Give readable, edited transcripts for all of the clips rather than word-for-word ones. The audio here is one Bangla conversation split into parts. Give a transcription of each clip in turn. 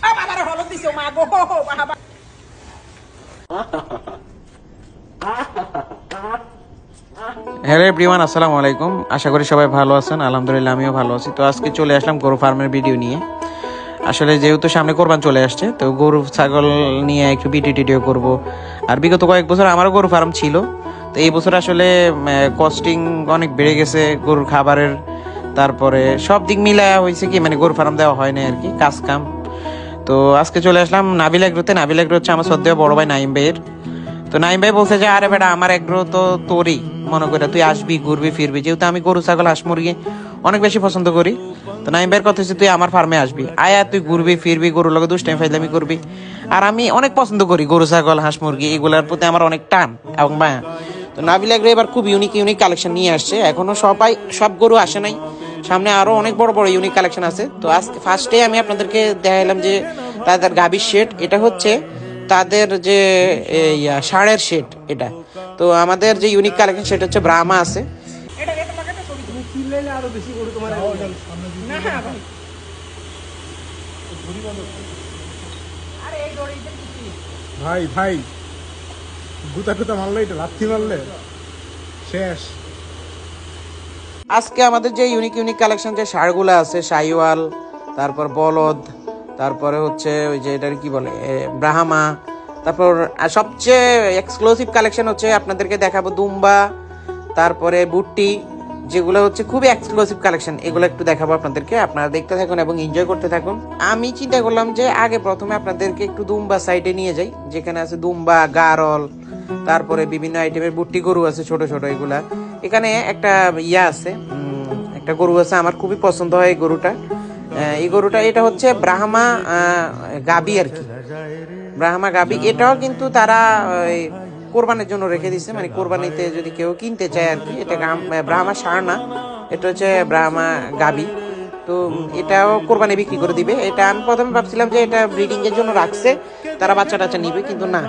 আবার হলুদ দিছো মা গো বাবা। হ্যালো এভরিওয়ান, আসসালামু আলাইকুম। আশা করি সবাই ভালো আছেন। আলহামদুলিল্লাহ আমিও ভালো আছি। তো আজকে চলে আসলাম গরু ফার্মের ভিডিও নিয়ে। আসলে যেহেতু সামনে কোরবান চলে আসছে, তো গরু ছাগল নিয়ে একটু ভিডিও করব। আর বিগত কয়েক বছর আমারও গরু ফার্ম ছিল, তো এই বছর আসলে কস্টিং অনেক বেড়ে গেছে গরুর খাবারের, তারপরে সব দিক মিলায়া হয়েছে কি মানে গরু ফার্ম দেওয়া হয় না আর কি, কাজ কাম। তো আজকে চলে আসলাম নাবিল এগ্রোতে। নাবিল এগ্রো হচ্ছে আমার সদ্য বড় ভাই নাইম ভাইয়ের। তো নাইম ভাই বলছে যে আরে বেটা আমার এগ্রো তো তোরই, মনে করে তুই আসবি ঘুরবি ফিরবি, যেহেতু আমি গরু ছাগল হাঁস মুরগি অনেক বেশি পছন্দ করি। তো নাইম ভাইয়ের কথা হচ্ছে তুই আমার ফার্মে আসবি, আয়া তুই ঘুরবি ফিরবি, গরুর লগে দুষ্টাইম ফাইজলামি করবি। আর আমি অনেক পছন্দ করি গরু ছাগল হাঁস মুরগি, এগুলোর প্রতি আমার অনেক টান এবং মায়া। তো নাবিল এগ্রো এবার খুব ইউনিক কালেকশন নিয়ে আসছে। এখনো সব গরু আসে নাই, সামনে আরো অনেক বড় বড় ইউনিক কালেকশন আছে। তো আজকে ফার্স্টে আমি আপনাদেরকে দেখাইলাম যে তাদের গাভীর শেড, এটা হচ্ছে তাদের যে ষাঁড়ের শেড এটা। তো আমাদের যে ইউনিক কালেকশন সেটা হচ্ছে ব্রাহ্মা আছে। ভাই ভাই গুতা মারলে, এটা লাথি মারলে শেষ। আজকে আমাদের যে ইউনিক কালেকশন যে ষাঁড়গুলো আছে, শাহিওয়াল, তারপর বলদ, তারপরে হচ্ছে ওই যে এটার কি বলে ব্রাহ্মা, তারপর সবচেয়ে এক্সক্লুসিভ কালেকশন হচ্ছে আপনাদেরকে দেখাবো দুম্বা, তারপরে বুট্টি, যেগুলো হচ্ছে খুবই এক্সক্লুসিভ কালেকশন। এগুলো একটু দেখাবো আপনাদেরকে, আপনারা দেখতে থাকুন এবং এনজয় করতে থাকুন। আমি চিন্তা করলাম যে আগে প্রথমে আপনাদেরকে একটু দুম্বা সাইডে নিয়ে যাই, যেখানে আছে দুম্বা, গারল, তারপরে বিভিন্ন আইটেমের বুট্টি গরু আছে ছোট ছোট এগুলা। এখানে একটা আছে, একটা গরু আছে আমার খুবই পছন্দ হয় এই গরুটা। এটা হচ্ছে ব্রাহ্মা গাবি আর কি, ব্রাহ্মা গাবি। এটাও কিন্তু তারা কোরবানির জন্য রেখে দিচ্ছে, মানে কোরবানিতে যদি কেউ কিনতে চায় আর কি। এটা ব্রাহ্মা ষাঁড় না, এটা হচ্ছে ব্রাহ্মা গাবি। তো এটাও কোরবানি বিক্রি করে দিবে। এটা আমি প্রথমে ভাবছিলাম যে এটা ব্রিডিং এর জন্য রাখছে, তারা বাচ্চা টাচ্চা নিবে, কিন্তু না,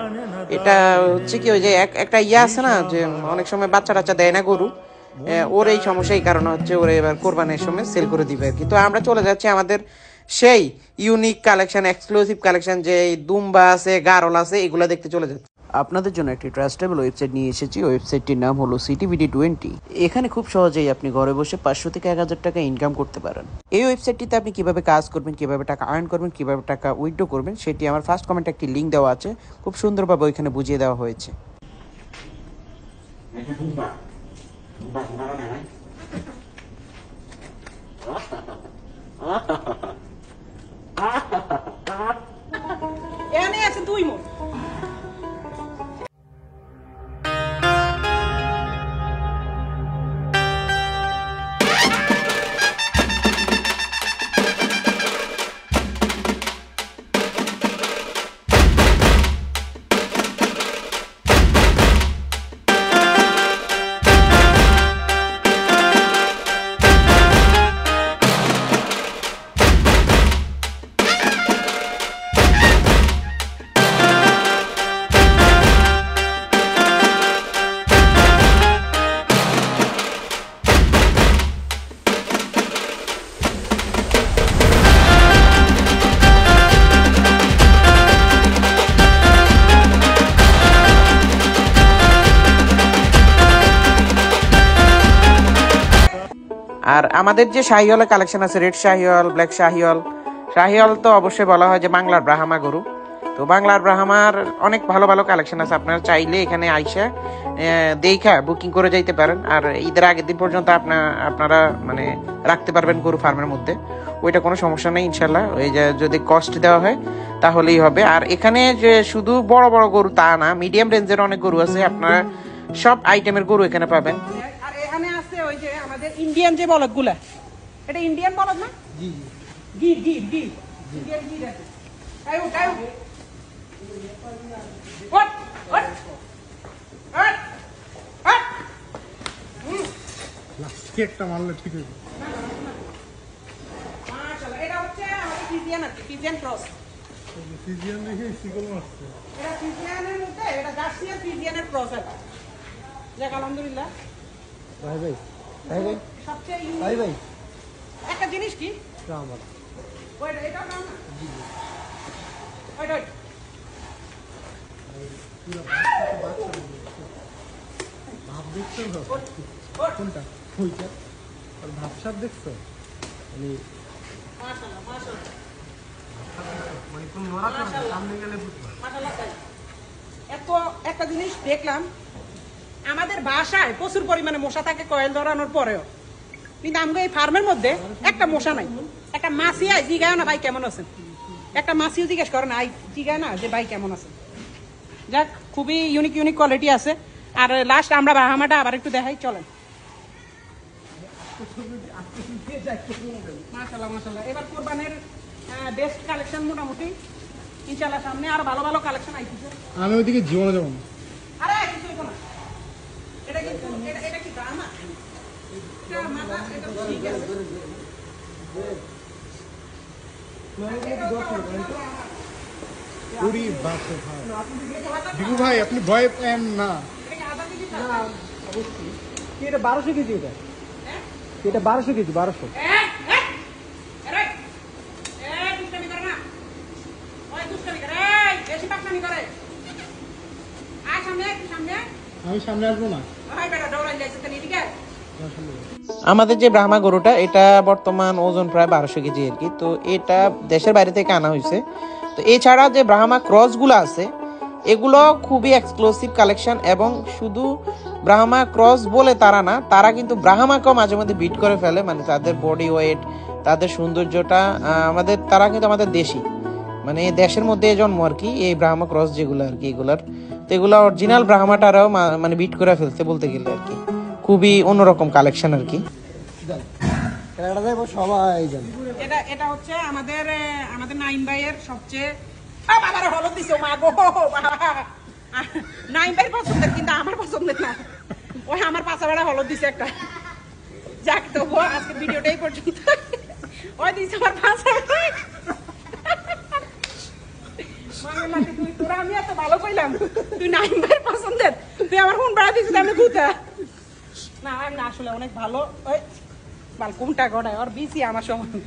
এটা হচ্ছে কি ওই যে একটা আছে না যে অনেক সময় বাচ্চা টাচ্চা দেয় না গরু, ওর এই সমস্যা, এই কারণে হচ্ছে ওরা এবার কোরবানির সময় সেল করে দিবে আর কি। তো আমরা চলে যাচ্ছি আমাদের সেই ইউনিক কালেকশন, এক্সক্লুসিভ কালেকশন, যে দুম্বা আছে, গারল আছে, এগুলো দেখতে চলে যাচ্ছে। আপনাদের জন্য একটি ট্রাস্টেবল ওয়েবসাইট নিয়ে এসেছি। ওয়েবসাইটটির নাম হলো CTVD20। এখানে খুব সহজেই আপনি ঘরে বসে 500 থেকে 1000 টাকা ইনকাম করতে পারেন। এই ওয়েবসাইটটিতে আপনি কিভাবে কাজ করবেন, কিভাবে টাকা আর্ন করবেন, কিভাবে টাকা উইথড্র করবেন, সেটি আমার ফার্স্ট কমেন্টে একটি লিঙ্ক দেওয়া আছে, খুব সুন্দরভাবে ওইখানে বুঝিয়ে দেওয়া হয়েছে। এনে আছে 2 মণ। আর আমাদের যে শাহিওয়ালের কালেকশন আছে, রেড শাহিওয়াল, ব্ল্যাক শাহিওয়াল। শাহিওয়াল তো অবশ্যই বলা হয় যে বাংলার ব্রাহ্মা গরু। তো বাংলার ব্রাহ্মার অনেক ভালো ভালো কালেকশন আছে, আপনারা চাইলে এখানে আইসা দেখা বুকিং করে যাইতে পারেন। আর ঈদের আগের দিন পর্যন্ত আপনারা মানে রাখতে পারবেন গরু ফার্মের মধ্যে, ওইটা কোনো সমস্যা নেই ইনশাল্লাহ। ওই যে যদি কস্ট দেওয়া হয় তাহলেই হবে। আর এখানে যে শুধু বড় বড় গরু তা না, মিডিয়াম রেঞ্জের অনেক গরু আছে, আপনারা সব আইটেমের গরু এখানে পাবেন। আর এখানে আছে ওই যে আমাদের ইন্ডিয়ান যে বলদগুলা, এটা ইন্ডিয়ান বলদ না? জি জি জি জি ইন্ডিয়ান জি আছে। আয়ু what কেকটা মারলে ঠিক হবে। মাশাআল্লাহ, এটা হচ্ছে আমাদের ফিজিয়ান আর কি, ফিজিয়ান ক্রস। ফিজিয়ান দেখে সিগল মারছে। এটা ফিজিয়ানের মধ্যে, এটা জার্সি আর ফিজিয়ানের ক্রস আর কি। যাক আলহামদুলিল্লাহ। ভাই সবচেয়ে একটা জিনিস কি আমার ওইটা, এটা না জি ভাব দেখছো কোনটা ওইটা আর ভাবসাব দেখছো মানে মানে কোন নড়াচড়া সামনে গেলে বুঝবা এত একটা জিনিস দেখলাম, আমাদের বাসায় প্রচুর পরিমাণে মশা থাকে কয়েল ধরানোর পরেও, কিন্তু আমাকে এই ফার্মের মধ্যে একটা মশা নাই। একটা মাছি আয় জিগায় না ভাই কেমন আছেন, একটা মাছিও জিজ্ঞেস করে না, আই জিগায় না যে ভাই কেমন আছেন। যাক, খুবই ইউনিক ইউনিক কোয়ালিটি আছে। আর লাস্ট আমরা ব্রাহ্মাটা আবার একটু দেখাই, চলেন। মাশাআল্লাহ মাশাআল্লাহ, এবার কোরবানের বেস্ট কালেকশন মোটামুটি ইনশাআল্লাহ, সামনে আর ভালো ভালো কালেকশন আইতেছে। আমি ওইদিকে জীবনে যাবো না। আরে কিছু হইতো না, এটা কিন্তু এটা কি ব্রাহ্মা, এটা মাথা, এটা ঠিক আছে। পুরি বাসে ভাই বিভু ভাই আপনি ভয় পেন না। এটা 1200 কেজি, এটা 1200 কেজি, 1200। আমি সামনে আসবো না। আমাদের যে ব্রাহ্মা গরুটা, এটা বর্তমান ওজন প্রায় 1200 কেজি আর কি। তো এটা দেশের বাইরে থেকে আনা হয়েছে। তো এছাড়া যে ব্রাহ্মা ক্রসগুলো আছে, এগুলো খুবই এক্সক্লুসিভ কালেকশন। এবং শুধু ব্রাহ্মা ক্রস বলে তারা না, তারা কিন্তু ব্রাহ্মাকেও মাঝে মধ্যে বিট করে ফেলে, মানে তাদের বডি ওয়েট, তাদের সৌন্দর্যটা তারা কিন্তু আমাদের দেশি, মানে দেশের মধ্যে জন্ম আর কি এই ব্রাহ্মা ক্রস যেগুলো আর কি এগুলার। তো এগুলো অরিজিনাল ব্রাহ্মাটারাও মানে বিট করে ফেলছে বলতে গেলে আর কি। খুবই অন্যরকম কালেকশন আর কি। সবাই জানে এটা হচ্ছে আমাদের নাইম ভাইয়ের সবচেয়ে বাবার হলুদ দিছে মা গো বাবা। নাইম ভাই পছন্দের, কিন্তু আমার পছন্দের না। ওই আমার পাশা বেড়া হলুদ দিছে একটা। যাক, তবু আজকে ভিডিওটাই পর্যন্ত। ওই দিছে আমার পাশা তোরা, আমি এত ভালো কইলাম, তুই নাইম ভাইয়ের পছন্দের, তুই আমার ফোন বেড়া দিছিস, আমি ভূতা না। আমি আসলে অনেক ভালো, ওই বাল কোনটা গড়ায় ওর বিসি আমার সমান।